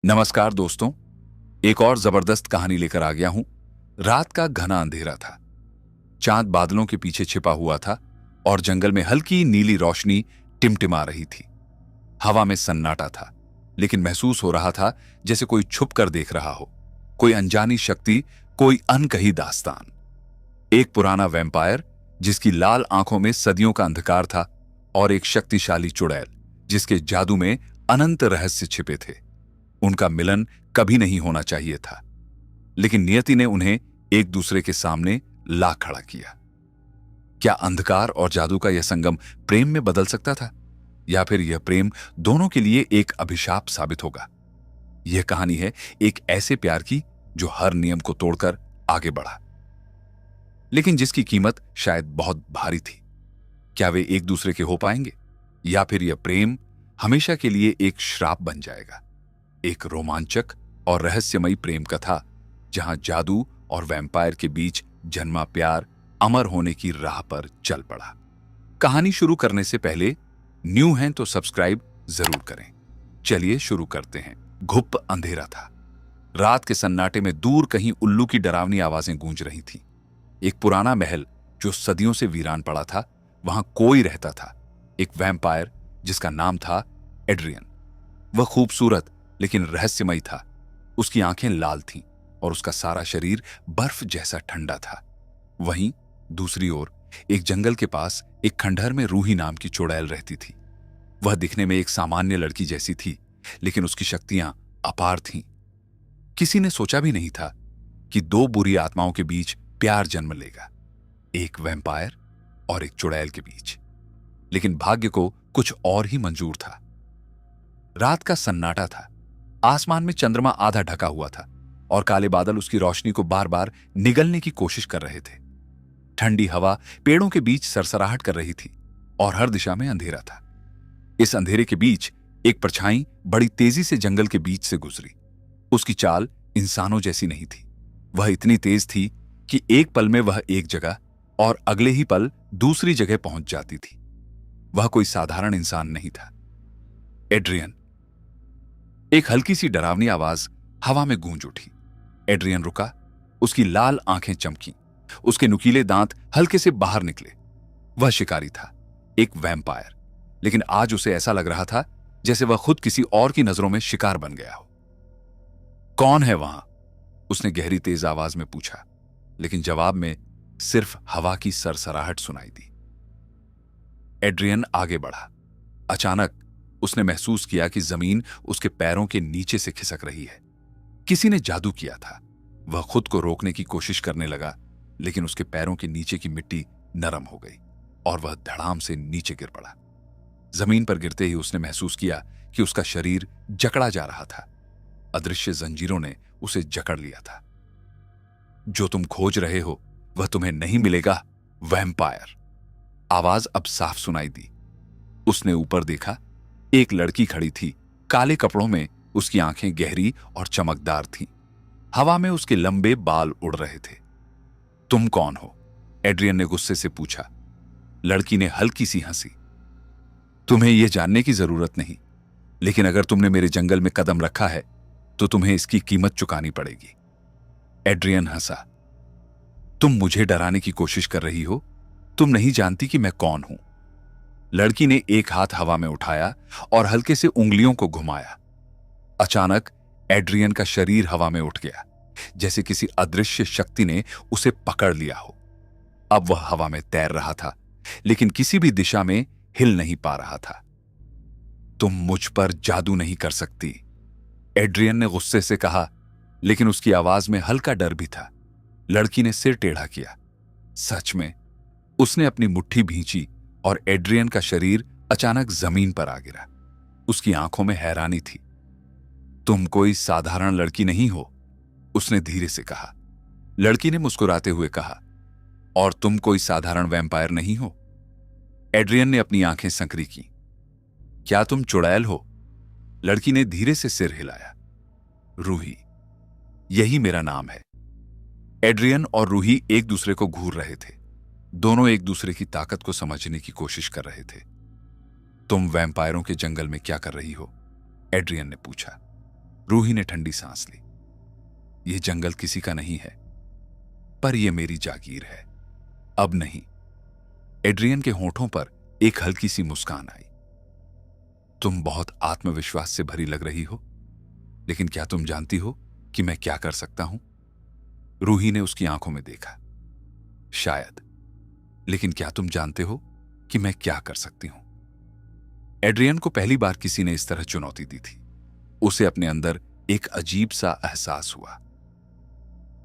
नमस्कार दोस्तों। एक और जबरदस्त कहानी लेकर आ गया हूं। रात का घना अंधेरा था। चांद बादलों के पीछे छिपा हुआ था और जंगल में हल्की नीली रोशनी टिमटिमा रही थी। हवा में सन्नाटा था, लेकिन महसूस हो रहा था जैसे कोई छुप कर देख रहा हो, कोई अनजानी शक्ति, कोई अनकही दास्तान। एक पुराना वैम्पायर जिसकी लाल आंखों में सदियों का अंधकार था, और एक शक्तिशाली चुड़ैल जिसके जादू में अनंत रहस्य छिपे थे। उनका मिलन कभी नहीं होना चाहिए था, लेकिन नियति ने उन्हें एक दूसरे के सामने ला खड़ा किया। क्या अंधकार और जादू का यह संगम प्रेम में बदल सकता था, या फिर यह प्रेम दोनों के लिए एक अभिशाप साबित होगा? यह कहानी है एक ऐसे प्यार की जो हर नियम को तोड़कर आगे बढ़ा, लेकिन जिसकी कीमत शायद बहुत भारी थी। क्या वे एक दूसरे के हो पाएंगे, या फिर यह प्रेम हमेशा के लिए एक श्राप बन जाएगा? एक रोमांचक और रहस्यमयी प्रेम कथा जहां जादू और वैम्पायर के बीच जन्मा प्यार अमर होने की राह पर चल पड़ा। कहानी शुरू करने से पहले न्यू हैं तो सब्सक्राइब जरूर करें। चलिए शुरू करते हैं। घुप अंधेरा था। रात के सन्नाटे में दूर कहीं उल्लू की डरावनी आवाजें गूंज रही थीं। एक पुराना महल जो सदियों से वीरान पड़ा था, वहां कोई रहता था। एक वैम्पायर जिसका नाम था एड्रियन। वह खूबसूरत लेकिन रहस्यमयी था। उसकी आंखें लाल थीं और उसका सारा शरीर बर्फ जैसा ठंडा था। वहीं दूसरी ओर एक जंगल के पास एक खंडहर में रूही नाम की चुड़ैल रहती थी। वह दिखने में एक सामान्य लड़की जैसी थी, लेकिन उसकी शक्तियां अपार थीं। किसी ने सोचा भी नहीं था कि दो बुरी आत्माओं के बीच प्यार जन्म लेगा, एक वैम्पायर और एक चुड़ैल के बीच। लेकिन भाग्य को कुछ और ही मंजूर था। रात का सन्नाटा था। आसमान में चंद्रमा आधा ढका हुआ था और काले बादल उसकी रोशनी को बार बार निगलने की कोशिश कर रहे थे। ठंडी हवा पेड़ों के बीच सरसराहट कर रही थी और हर दिशा में अंधेरा था। इस अंधेरे के बीच एक परछाई बड़ी तेजी से जंगल के बीच से गुजरी। उसकी चाल इंसानों जैसी नहीं थी। वह इतनी तेज थी कि एक पल में वह एक जगह और अगले ही पल दूसरी जगह पहुंच जाती थी। वह कोई साधारण इंसान नहीं था। एड्रियन। एक हल्की सी डरावनी आवाज हवा में गूंज उठी। एड्रियन रुका। उसकी लाल आंखें चमकी। उसके नुकीले दांत हल्के से बाहर निकले। वह शिकारी था, एक वैम्पायर, लेकिन आज उसे ऐसा लग रहा था जैसे वह खुद किसी और की नजरों में शिकार बन गया हो। कौन है वहां? उसने गहरी तेज आवाज में पूछा, लेकिन जवाब में सिर्फ हवा की सरसराहट सुनाई दी। एड्रियन आगे बढ़ा। अचानक उसने महसूस किया कि जमीन उसके पैरों के नीचे से खिसक रही है। किसी ने जादू किया था। वह खुद को रोकने की कोशिश करने लगा, लेकिन उसके पैरों के नीचे की मिट्टी नरम हो गई और वह धड़ाम से नीचे गिर पड़ा। जमीन पर गिरते ही उसने महसूस किया कि उसका शरीर जकड़ा जा रहा था। अदृश्य जंजीरों ने उसे जकड़ लिया था। जो तुम खोज रहे हो वह तुम्हें नहीं मिलेगा, वैम्पायर। आवाज अब साफ सुनाई दी। उसने ऊपर देखा। एक लड़की खड़ी थी। काले कपड़ों में उसकी आंखें गहरी और चमकदार थीं। हवा में उसके लंबे बाल उड़ रहे थे। तुम कौन हो? एड्रियन ने गुस्से से पूछा। लड़की ने हल्की सी हंसी। तुम्हें यह जानने की जरूरत नहीं, लेकिन अगर तुमने मेरे जंगल में कदम रखा है तो तुम्हें इसकी कीमत चुकानी पड़ेगी। एड्रियन हंसा। तुम मुझे डराने की कोशिश कर रही हो। तुम नहीं जानती कि मैं कौन हूं। लड़की ने एक हाथ हवा में उठाया और हल्के से उंगलियों को घुमाया। अचानक एड्रियन का शरीर हवा में उठ गया, जैसे किसी अदृश्य शक्ति ने उसे पकड़ लिया हो। अब वह हवा में तैर रहा था, लेकिन किसी भी दिशा में हिल नहीं पा रहा था। तुम मुझ पर जादू नहीं कर सकती, एड्रियन ने गुस्से से कहा, लेकिन उसकी आवाज में हल्का डर भी था। लड़की ने सिर टेढ़ा किया। सच में? उसने अपनी मुट्ठी भींची और एड्रियन का शरीर अचानक जमीन पर आ गिरा। उसकी आंखों में हैरानी थी। तुम कोई साधारण लड़की नहीं हो, उसने धीरे से कहा। लड़की ने मुस्कुराते हुए कहा, और तुम कोई साधारण वैम्पायर नहीं हो। एड्रियन ने अपनी आंखें संकरी की। क्या तुम चुड़ैल हो? लड़की ने धीरे से सिर हिलाया। रूही, यही मेरा नाम है। एड्रियन और रूही एक दूसरे को घूर रहे थे। दोनों एक दूसरे की ताकत को समझने की कोशिश कर रहे थे। तुम वैम्पायरों के जंगल में क्या कर रही हो? एड्रियन ने पूछा। रूही ने ठंडी सांस ली। यह जंगल किसी का नहीं है, पर यह मेरी जागीर है। अब नहीं। एड्रियन के होठों पर एक हल्की सी मुस्कान आई। तुम बहुत आत्मविश्वास से भरी लग रही हो, लेकिन क्या तुम जानती हो कि मैं क्या कर सकता हूं? रूही ने उसकी आंखों में देखा। शायद, लेकिन क्या तुम जानते हो कि मैं क्या कर सकती हूं? एड्रियन को पहली बार किसी ने इस तरह चुनौती दी थी। उसे अपने अंदर एक अजीब सा एहसास हुआ।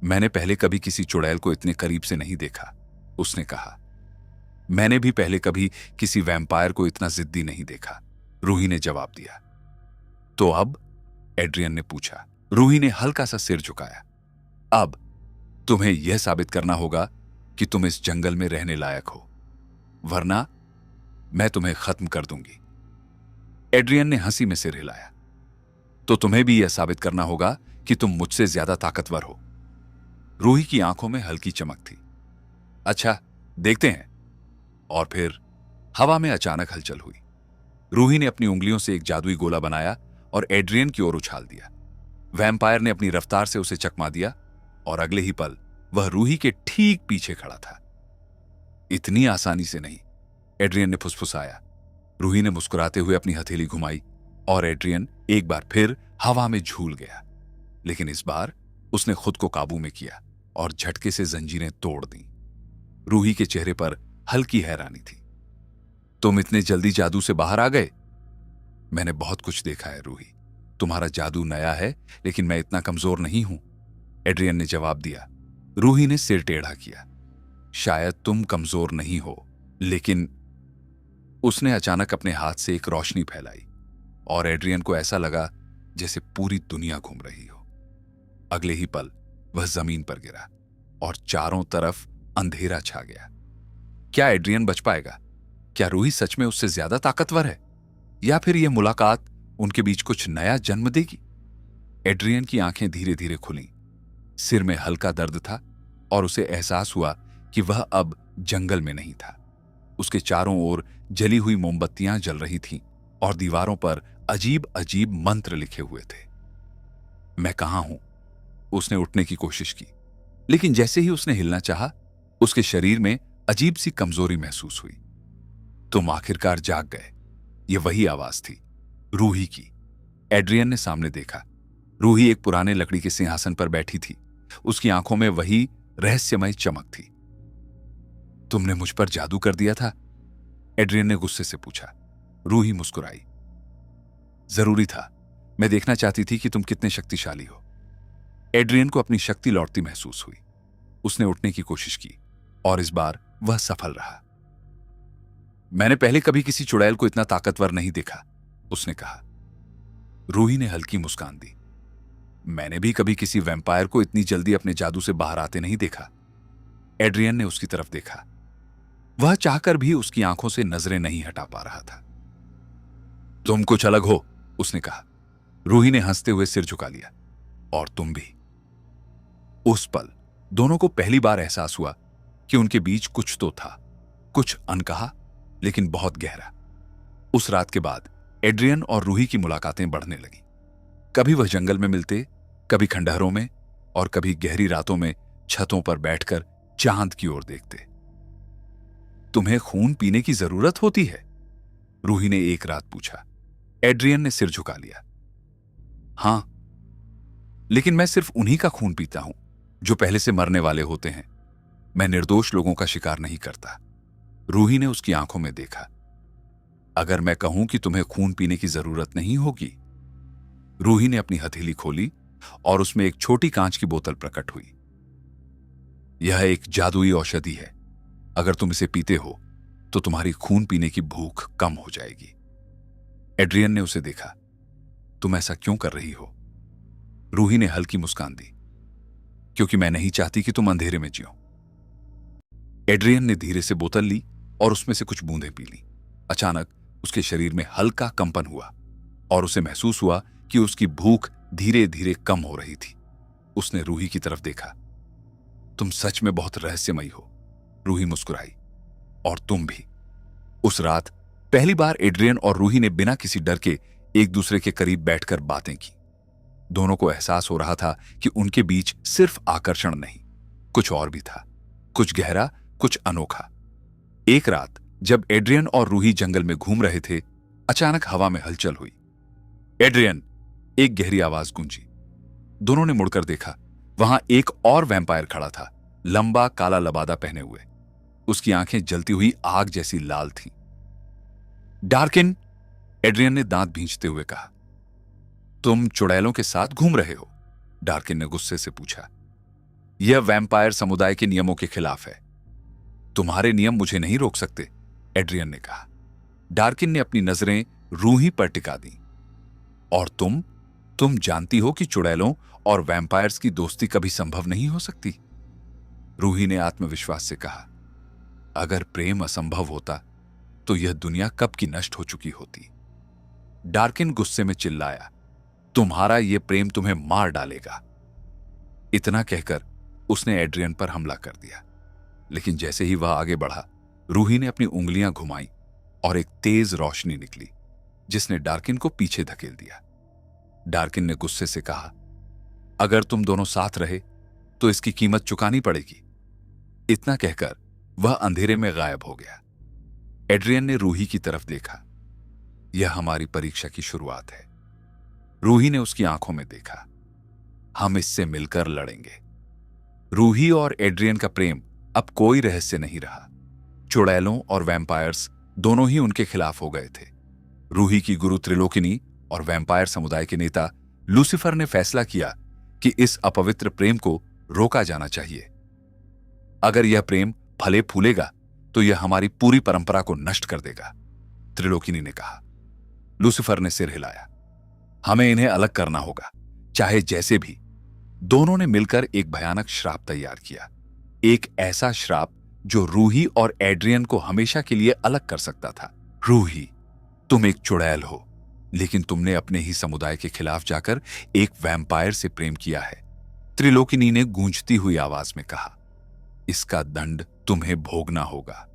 मैंने पहले कभी किसी चुड़ैल को इतने करीब से नहीं देखा, उसने कहा। मैंने भी पहले कभी किसी वैम्पायर को इतना जिद्दी नहीं देखा, रूही ने जवाब दिया। तो अब? एड्रियन ने पूछा। रूही ने हल्का सा सिर झुकाया। अब तुम्हें यह साबित करना होगा कि तुम इस जंगल में रहने लायक हो, वरना मैं तुम्हें खत्म कर दूंगी। एड्रियन ने हंसी में सिर हिलाया। तो तुम्हें भी यह साबित करना होगा कि तुम मुझसे ज्यादा ताकतवर हो। रूही की आंखों में हल्की चमक थी। अच्छा, देखते हैं। और फिर हवा में अचानक हलचल हुई। रूही ने अपनी उंगलियों से एक जादुई गोला बनाया और एड्रियन की ओर उछाल दिया। वैम्पायर ने अपनी रफ्तार से उसे चकमा दिया और अगले ही पल वह रूही के ठीक पीछे खड़ा था। इतनी आसानी से नहीं, एड्रियन ने फुसफुसाया। रूही ने मुस्कुराते हुए अपनी हथेली घुमाई और एड्रियन एक बार फिर हवा में झूल गया। लेकिन इस बार उसने खुद को काबू में किया और झटके से जंजीरें तोड़ दी। रूही के चेहरे पर हल्की हैरानी थी। तुम इतने जल्दी जादू से बाहर आ गए? मैंने बहुत कुछ देखा है रूही। तुम्हारा जादू नया है, लेकिन मैं इतना कमजोर नहीं हूं, एड्रियन ने जवाब दिया। रूही ने सिर टेढ़ा किया। शायद तुम कमजोर नहीं हो, लेकिन उसने अचानक अपने हाथ से एक रोशनी फैलाई और एड्रियन को ऐसा लगा जैसे पूरी दुनिया घूम रही हो। अगले ही पल वह जमीन पर गिरा और चारों तरफ अंधेरा छा गया। क्या एड्रियन बच पाएगा? क्या रूही सच में उससे ज्यादा ताकतवर है, या फिर यह मुलाकात उनके बीच कुछ नया जन्म देगी? एड्रियन की आंखें धीरे धीरे खुलीं। सिर में हल्का दर्द था और उसे एहसास हुआ कि वह अब जंगल में नहीं था। उसके चारों ओर जली हुई मोमबत्तियां जल रही थीं और दीवारों पर अजीब अजीब मंत्र लिखे हुए थे। मैं कहां हूं? उसने उठने की कोशिश की, लेकिन जैसे ही उसने हिलना चाहा, उसके शरीर में अजीब सी कमजोरी महसूस हुई। तुम आखिरकार जाग गए। यह वही आवाज थी, रूही की। एड्रियन ने सामने देखा। रूही एक पुराने लकड़ी के सिंहासन पर बैठी थी। उसकी आंखों में वही रहस्यमय चमक थी। तुमने मुझ पर जादू कर दिया था? एड्रियन ने गुस्से से पूछा। रूही मुस्कुराई। जरूरी था। मैं देखना चाहती थी कि तुम कितने शक्तिशाली हो। एड्रियन को अपनी शक्ति लौटती महसूस हुई। उसने उठने की कोशिश की और इस बार वह सफल रहा। मैंने पहले कभी किसी चुड़ैल को इतना ताकतवर नहीं देखा, उसने कहा। रूही ने हल्की मुस्कान दी। मैंने भी कभी किसी वैम्पायर को इतनी जल्दी अपने जादू से बाहर आते नहीं देखा। एड्रियन ने उसकी तरफ देखा। वह चाहकर भी उसकी आंखों से नजरें नहीं हटा पा रहा था। तुम कुछ अलग हो, उसने कहा। रूही ने हंसते हुए सिर झुका लिया। और तुम भी। उस पल दोनों को पहली बार एहसास हुआ कि उनके बीच कुछ तो था, कुछ अनकहा लेकिन बहुत गहरा। उस रात के बाद एड्रियन और रूही की मुलाकातें बढ़ने लगी। कभी वह जंगल में मिलते, कभी खंडहरों में, और कभी गहरी रातों में छतों पर बैठकर चांद की ओर देखते। तुम्हें खून पीने की जरूरत होती है? रूही ने एक रात पूछा। एड्रियन ने सिर झुका लिया। हां, लेकिन मैं सिर्फ उन्हीं का खून पीता हूं जो पहले से मरने वाले होते हैं। मैं निर्दोष लोगों का शिकार नहीं करता। रूही ने उसकी आंखों में देखा। अगर मैं कहूं कि तुम्हें खून पीने की जरूरत नहीं होगी? रूही ने अपनी हथेली खोली और उसमें एक छोटी कांच की बोतल प्रकट हुई। यह एक जादुई औषधि है। अगर तुम इसे पीते हो तो तुम्हारी खून पीने की भूख कम हो जाएगी। एड्रियन ने उसे देखा। तुम ऐसा क्यों कर रही हो? रूही ने हल्की मुस्कान दी। क्योंकि मैं नहीं चाहती कि तुम अंधेरे में जियो। एड्रियन ने धीरे से बोतल ली और उसमें से कुछ बूंदें पी ली। अचानक उसके शरीर में हल्का कंपन हुआ और उसे महसूस हुआ कि उसकी भूख धीरे धीरे कम हो रही थी। उसने रूही की तरफ देखा। तुम सच में बहुत रहस्यमयी हो, रूही मुस्कुराई। और तुम भी। उस रात पहली बार एड्रियन और रूही ने बिना किसी डर के एक दूसरे के करीब बैठकर बातें की। दोनों को एहसास हो रहा था कि उनके बीच सिर्फ आकर्षण नहीं, कुछ और भी था, कुछ गहरा, कुछ अनोखा। एक रात जब एड्रियन और रूही जंगल में घूम रहे थे, अचानक हवा में हलचल हुई। एड्रियन, एक गहरी आवाज गूंजी। दोनों ने मुड़कर देखा। वहां एक और वैम्पायर खड़ा था, लंबा काला लबादा पहने हुए। उसकी आंखें जलती हुई आग जैसी लाल थीं। डार्किन, एड्रियन ने दांत भींचते हुए कहा। तुम चुड़ैलों के साथ घूम रहे हो? डार्किन ने गुस्से से पूछा। यह वैम्पायर समुदाय के नियमों के खिलाफ है। तुम्हारे नियम मुझे नहीं रोक सकते, एड्रियन ने कहा। डार्किन ने अपनी नजरें रूही पर टिका दी। और तुम जानती हो कि चुड़ैलों और वैम्पायर्स की दोस्ती कभी संभव नहीं हो सकती, रूही ने आत्मविश्वास से कहा। अगर प्रेम असंभव होता तो यह दुनिया कब की नष्ट हो चुकी होती। डार्किन गुस्से में चिल्लाया, तुम्हारा यह प्रेम तुम्हें मार डालेगा। इतना कहकर उसने एड्रियन पर हमला कर दिया। लेकिन जैसे ही वह आगे बढ़ा, रूही ने अपनी उंगलियां घुमाई और एक तेज रोशनी निकली, जिसने डार्किन को पीछे धकेल दिया। डार्किन ने गुस्से से कहा, अगर तुम दोनों साथ रहे तो इसकी कीमत चुकानी पड़ेगी। इतना कहकर वह अंधेरे में गायब हो गया। एड्रियन ने रूही की तरफ देखा। यह हमारी परीक्षा की शुरुआत है। रूही ने उसकी आंखों में देखा। हम इससे मिलकर लड़ेंगे। रूही और एड्रियन का प्रेम अब कोई रहस्य नहीं रहा। चुड़ैलों और वैम्पायर्स दोनों ही उनके खिलाफ हो गए थे। रूही की गुरु त्रिलोकिनी और वैम्पायर समुदाय के नेता लूसीफर ने फैसला किया कि इस अपवित्र प्रेम को रोका जाना चाहिए। अगर यह प्रेम फले फूलेगा तो यह हमारी पूरी परंपरा को नष्ट कर देगा, त्रिलोकिनी ने कहा। लूसीफर ने सिर हिलाया। हमें इन्हें अलग करना होगा, चाहे जैसे भी। दोनों ने मिलकर एक भयानक श्राप तैयार किया। एक ऐसा श्राप जो रूही और एड्रियन को हमेशा के लिए अलग कर सकता था। रूही, तुम एक चुड़ैल हो, लेकिन तुमने अपने ही समुदाय के खिलाफ जाकर एक वैम्पायर से प्रेम किया है, त्रिलोकिनी ने गूंजती हुई आवाज में कहा। इसका दंड तुम्हें भोगना होगा।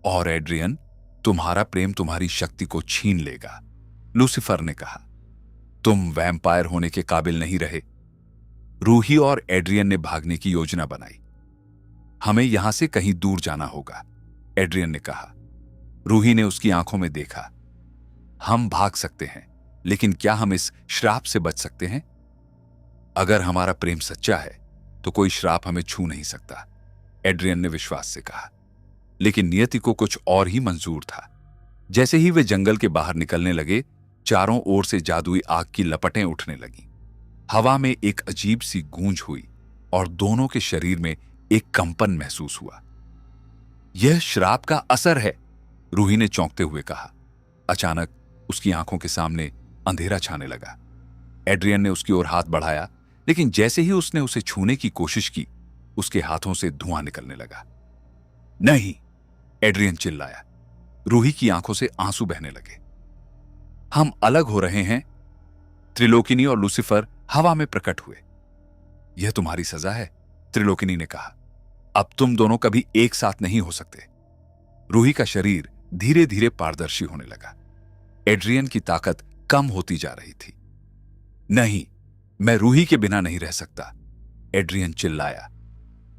और एड्रियन, तुम्हारा प्रेम तुम्हारी शक्ति को छीन लेगा, लूसीफर ने कहा। तुम वैम्पायर होने के काबिल नहीं रहे। रूही और एड्रियन ने भागने की योजना बनाई। हमें यहां से कहीं दूर जाना होगा, एड्रियन ने कहा। रूही ने उसकी आंखों में देखा। हम भाग सकते हैं, लेकिन क्या हम इस श्राप से बच सकते हैं? अगर हमारा प्रेम सच्चा है तो कोई श्राप हमें छू नहीं सकता, एड्रियन ने विश्वास से कहा। लेकिन नियति को कुछ और ही मंजूर था। जैसे ही वे जंगल के बाहर निकलने लगे, चारों ओर से जादुई आग की लपटें उठने लगीं। हवा में एक अजीब सी गूंज हुई और दोनों के शरीर में एक कंपन महसूस हुआ। यह श्राप का असर है, रूही ने चौंकते हुए कहा। अचानक उसकी आंखों के सामने अंधेरा छाने लगा। एड्रियन ने उसकी ओर हाथ बढ़ाया, लेकिन जैसे ही उसने उसे छूने की कोशिश की, उसके हाथों से धुआं निकलने लगा। नहीं, एड्रियन चिल्लाया। रूही की आंखों से आंसू बहने लगे। हम अलग हो रहे हैं, त्रिलोकिनी और लूसीफर हवा में प्रकट हुए। यह तुम्हारी सजा है, त्रिलोकिनी ने कहा। अब तुम दोनों कभी एक साथ नहीं हो सकते। रूही का शरीर धीरे धीरे पारदर्शी होने लगा। एड्रियन की ताकत कम होती जा रही थी। नहीं, मैं रूही के बिना नहीं रह सकता, एड्रियन चिल्लाया।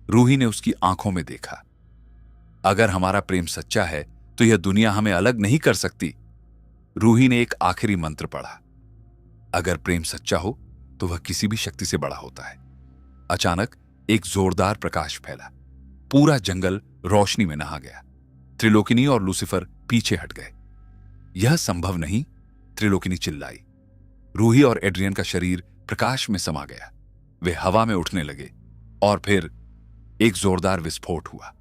रूही ने उसकी आंखों में देखा। अगर हमारा प्रेम सच्चा है तो यह दुनिया हमें अलग नहीं कर सकती। रूही ने एक आखिरी मंत्र पढ़ा। अगर प्रेम सच्चा हो तो वह किसी भी शक्ति से बड़ा होता है। अचानक एक जोरदार प्रकाश फैला। पूरा जंगल रोशनी में नहा गया। त्रिलोकिनी और लूसीफर पीछे हट गए। यह संभव नहीं, त्रिलोकिनी चिल्लाई। रूही और एड्रियन का शरीर प्रकाश में समा गया। वे हवा में उठने लगे और फिर एक जोरदार विस्फोट हुआ।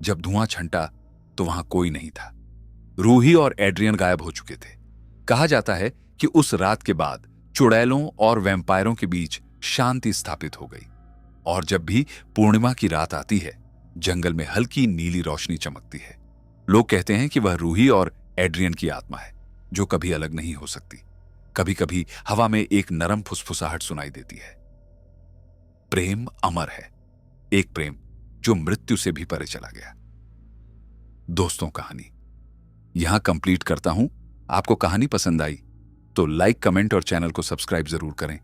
जब धुआं छंटा तो वहां कोई नहीं था। रूही और एड्रियन गायब हो चुके थे। कहा जाता है कि उस रात के बाद चुड़ैलों और वैम्पायरों के बीच शांति स्थापित हो गई। और जब भी पूर्णिमा की रात आती है, जंगल में हल्की नीली रोशनी चमकती है। लोग कहते हैं कि वह रूही और एड्रियन की आत्मा है, जो कभी अलग नहीं हो सकती। कभी कभी हवा में एक नरम फुसफुसाहट सुनाई देती है। प्रेम अमर है, एक प्रेम जो मृत्यु से भी परे चला गया। दोस्तों, कहानी यहां कंप्लीट करता हूं। आपको कहानी पसंद आई तो लाइक, कमेंट और चैनल को सब्सक्राइब जरूर करें।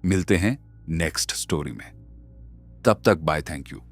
मिलते हैं नेक्स्ट स्टोरी में। तब तक बाय, थैंक यू।